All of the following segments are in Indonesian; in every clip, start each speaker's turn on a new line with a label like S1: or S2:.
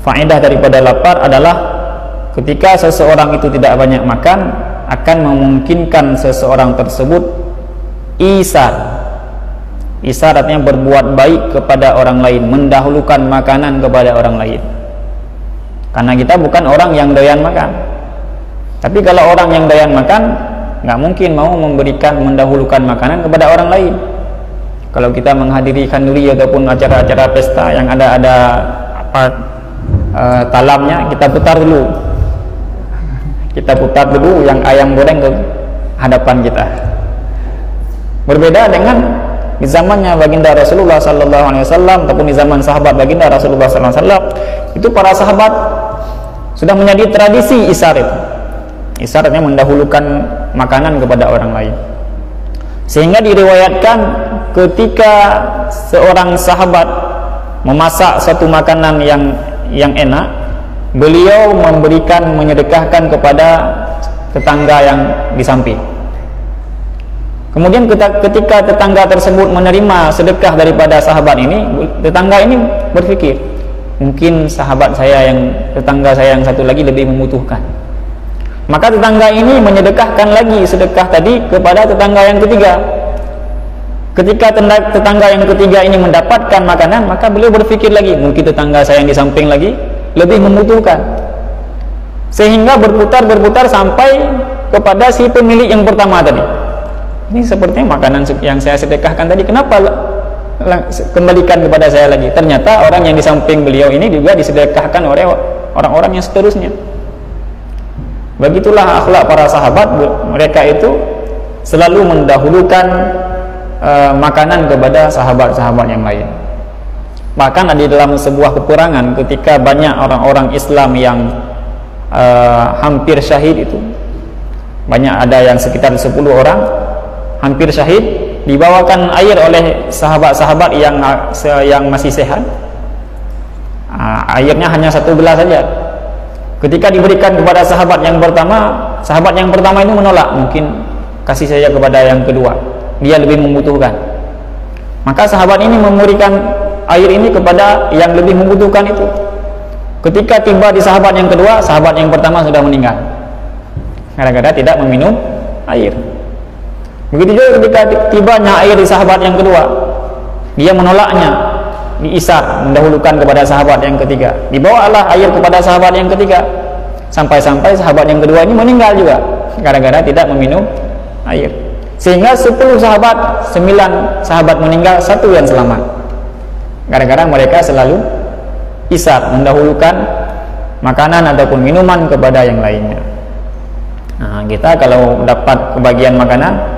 S1: faedah daripada lapar adalah ketika seseorang itu tidak banyak makan, akan memungkinkan seseorang tersebut isar. Isar artinya berbuat baik kepada orang lain, mendahulukan makanan kepada orang lain. Karena kita bukan orang yang doyan makan. Tapi kalau orang yang doyan makan, nggak mungkin mau mendahulukan makanan kepada orang lain. Kalau kita menghadiri kanduri ataupun acara-acara pesta yang ada talamnya, kita putar dulu yang ayam goreng ke hadapan kita. Berbeda dengan di zamannya baginda Rasulullah sallallahu alaihi wasallam ataupun di zaman sahabat baginda Rasulullah sallallahu alaihi wasallam, itu para sahabat sudah menjadi tradisi isar itu. Isar artinya mendahulukan makanan kepada orang lain. Sehingga diriwayatkan ketika seorang sahabat memasak satu makanan yang enak, beliau menyedekahkan kepada tetangga yang di samping. Kemudian ketika tetangga tersebut menerima sedekah daripada sahabat ini, tetangga ini berpikir, mungkin tetangga saya yang satu lagi lebih membutuhkan. Maka tetangga ini menyedekahkan lagi sedekah tadi kepada tetangga yang ketiga. Ketika tetangga yang ketiga ini mendapatkan makanan, maka beliau berpikir lagi, mungkin tetangga saya yang di samping lagi lebih membutuhkan. Sehingga berputar sampai kepada si pemilik yang pertama tadi. Ini sepertinya makanan yang saya sedekahkan tadi, kenapa kembalikan kepada saya lagi? Ternyata orang yang di samping beliau ini juga disedekahkan oleh orang-orang yang seterusnya. Begitulah akhlak para sahabat, mereka itu selalu mendahulukan makanan kepada sahabat-sahabat yang lain. Bahkan ada di dalam sebuah peperangan ketika banyak orang-orang Islam yang hampir syahid itu, banyak, ada yang sekitar 10 orang hampir syahid, dibawakan air oleh sahabat-sahabat yang masih sehat. Airnya hanya 1 gelas saja. Ketika diberikan kepada sahabat yang pertama itu menolak, mungkin kasih saja kepada yang kedua, dia lebih membutuhkan. Maka sahabat ini memberikan air ini kepada yang lebih membutuhkan itu. Ketika tiba di sahabat yang kedua, sahabat yang pertama sudah meninggal gara-gara tidak meminum air. Begitu juga ketika tibanya air di sahabat yang kedua, dia menolaknya, diisar, mendahulukan kepada sahabat yang ketiga. Dibawalah air kepada sahabat yang ketiga, sampai-sampai sahabat yang kedua ini meninggal juga gara-gara tidak meminum air. Sehingga 10 sahabat, 9 sahabat meninggal, 1 yang selamat, gara-gara mereka selalu isar, mendahulukan makanan ataupun minuman kepada yang lainnya. Nah, kita kalau dapat kebagian makanan,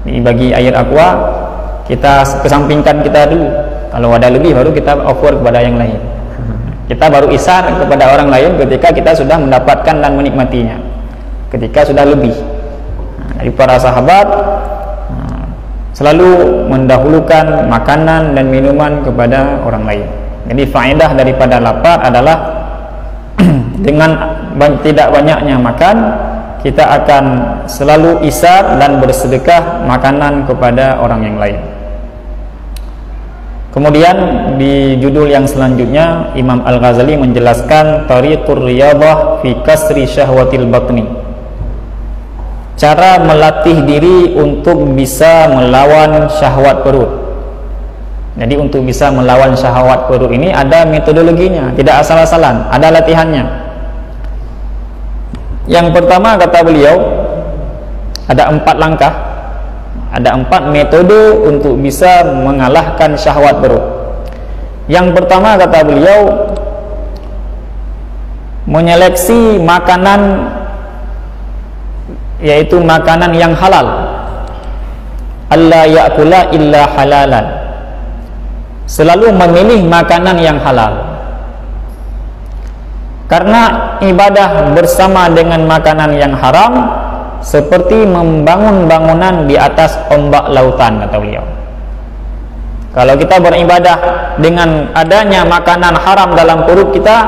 S1: dibagi air aqua, kita kesampingkan kita dulu. Kalau ada lebih baru kita offer kepada yang lain. Kita baru isar kepada orang lain ketika kita sudah mendapatkan dan menikmatinya, ketika sudah lebih. Dari para sahabat selalu mendahulukan makanan dan minuman kepada orang lain. Jadi faedah daripada lapar adalah dengan tidak banyaknya makan, kita akan selalu isar dan bersedekah makanan kepada orang yang lain. Kemudian di judul yang selanjutnya, Imam Al-Ghazali menjelaskan Tariqur Riyadhah fi kasri syahwatil batni, cara melatih diri untuk bisa melawan syahwat perut. Jadi untuk bisa melawan syahwat perut ini ada metodologinya, tidak asal-asalan, ada latihannya. Yang pertama, kata beliau, ada 4 langkah, ada 4 metode untuk bisa mengalahkan syahwat perut. Yang pertama, kata beliau, menyeleksi makanan, yaitu makanan yang halal. Alla ya'kula illa halalan, selalu memilih makanan yang halal. Karena ibadah bersama dengan makanan yang haram seperti membangun bangunan di atas ombak lautan, kata beliau. Kalau kita beribadah dengan adanya makanan haram dalam perut kita,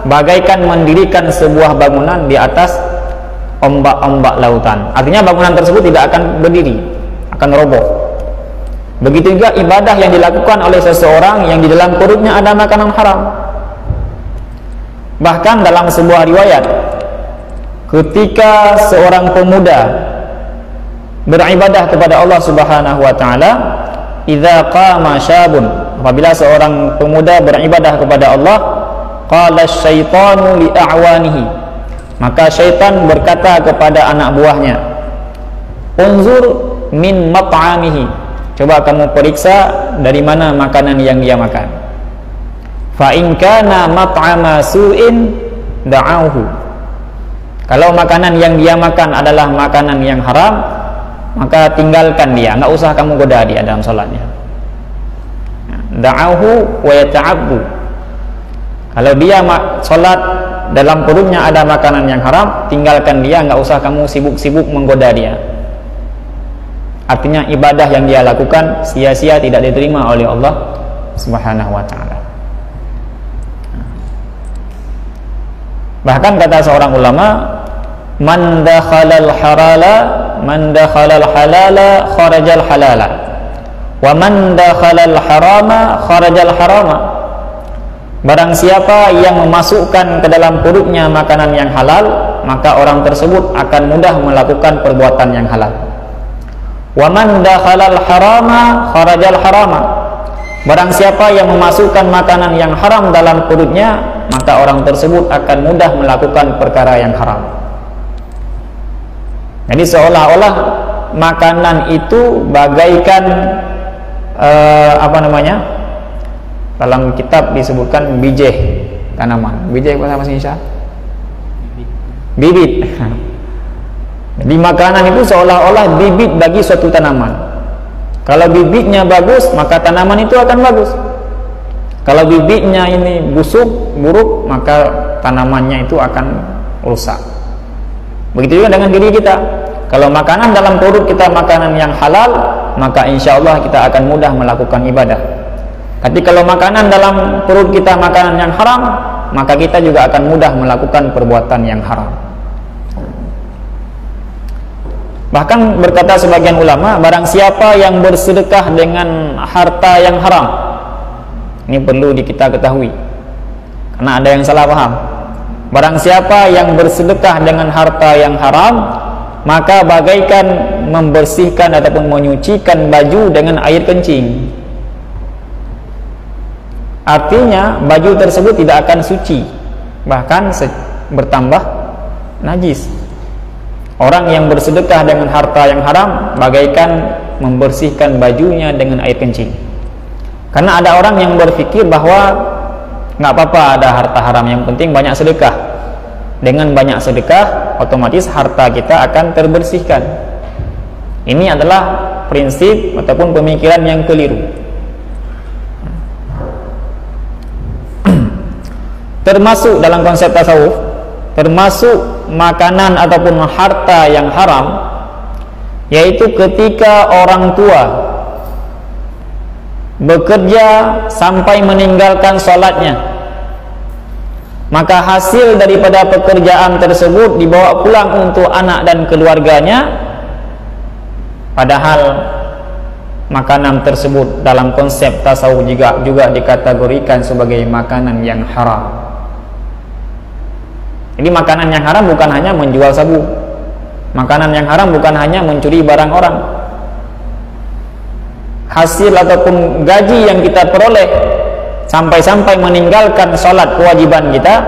S1: bagaikan mendirikan sebuah bangunan di atas ombak-ombak lautan. Artinya bangunan tersebut tidak akan berdiri, akan roboh. Begitu juga ibadah yang dilakukan oleh seseorang yang di dalam perutnya ada makanan haram. Bahkan dalam sebuah riwayat, ketika seorang pemuda beribadah kepada Allah Subhanahu wa taala, idza qama syabun, apabila seorang pemuda beribadah kepada Allah, qala syaitanu li a'wanihi, maka syaitan berkata kepada anak buahnya, unzur min mat'amihi, coba kamu periksa dari mana makanan yang dia makan. Fa in kana mat'ama su'in da'auhu, kalau makanan yang dia makan adalah makanan yang haram, maka tinggalkan dia, enggak usah kamu goda dia dalam salatnya. Da'auhu wa yata'abbu, kalau dia salat dalam perutnya ada makanan yang haram, tinggalkan dia, enggak usah kamu sibuk-sibuk menggoda dia. Artinya ibadah yang dia lakukan sia-sia, tidak diterima oleh Allah Subhanahu wa taala. Bahkan kata seorang ulama, man dakhalal halala kharajal halala, wa man dakhalal harama kharajal harama. Barang siapa yang memasukkan ke dalam perutnya makanan yang halal, maka orang tersebut akan mudah melakukan perbuatan yang halal. Wa man dakhalal harama kharajal harama, barang siapa yang memasukkan makanan yang haram dalam perutnya, maka orang tersebut akan mudah melakukan perkara yang haram. Jadi seolah-olah makanan itu bagaikan dalam kitab disebutkan bijih tanaman. Bijih bahasa Indonesia? Bibit. Jadi makanan itu seolah-olah bibit bagi suatu tanaman. Kalau bibitnya bagus, maka tanaman itu akan bagus. Kalau bibitnya ini buruk, maka tanamannya itu akan rusak. Begitu juga dengan diri kita. Kalau makanan dalam perut kita makanan yang halal, maka insya Allah kita akan mudah melakukan ibadah. Tapi kalau makanan dalam perut kita makanan yang haram, maka kita juga akan mudah melakukan perbuatan yang haram. Bahkan berkata sebagian ulama, barang siapa yang bersedekah dengan harta yang haram, ini perlu kita ketahui, karena ada yang salah paham. Barang siapa yang bersedekah dengan harta yang haram, maka bagaikan membersihkan ataupun menyucikan baju dengan air kencing. Artinya baju tersebut tidak akan suci, bahkan bertambah najis. Orang yang bersedekah dengan harta yang haram bagaikan membersihkan bajunya dengan air kencing. Karena ada orang yang berpikir bahwa nggak apa-apa ada harta haram, yang penting banyak sedekah. Dengan banyak sedekah, otomatis harta kita akan terbersihkan. Ini adalah prinsip ataupun pemikiran yang keliru. Termasuk dalam konsep tasawuf, termasuk makanan ataupun harta yang haram, yaitu ketika orang tua bekerja sampai meninggalkan sholatnya, maka hasil daripada pekerjaan tersebut dibawa pulang untuk anak dan keluarganya, padahal makanan tersebut dalam konsep tasawuf juga dikategorikan sebagai makanan yang haram. Jadi makanan yang haram bukan hanya menjual sabu, makanan yang haram bukan hanya mencuri barang orang. Hasil ataupun gaji yang kita peroleh sampai-sampai meninggalkan sholat kewajiban kita,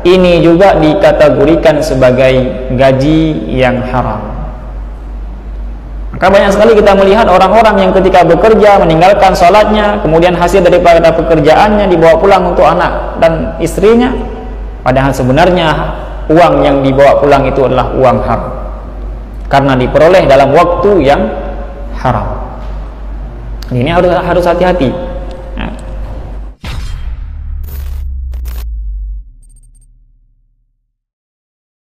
S1: ini juga dikategorikan sebagai gaji yang haram. Maka banyak sekali kita melihat orang-orang yang ketika bekerja meninggalkan sholatnya, kemudian hasil daripada pekerjaannya dibawa pulang untuk anak dan istrinya, padahal sebenarnya uang yang dibawa pulang itu adalah uang haram, karena diperoleh dalam waktu yang haram. Ini harus hati-hati.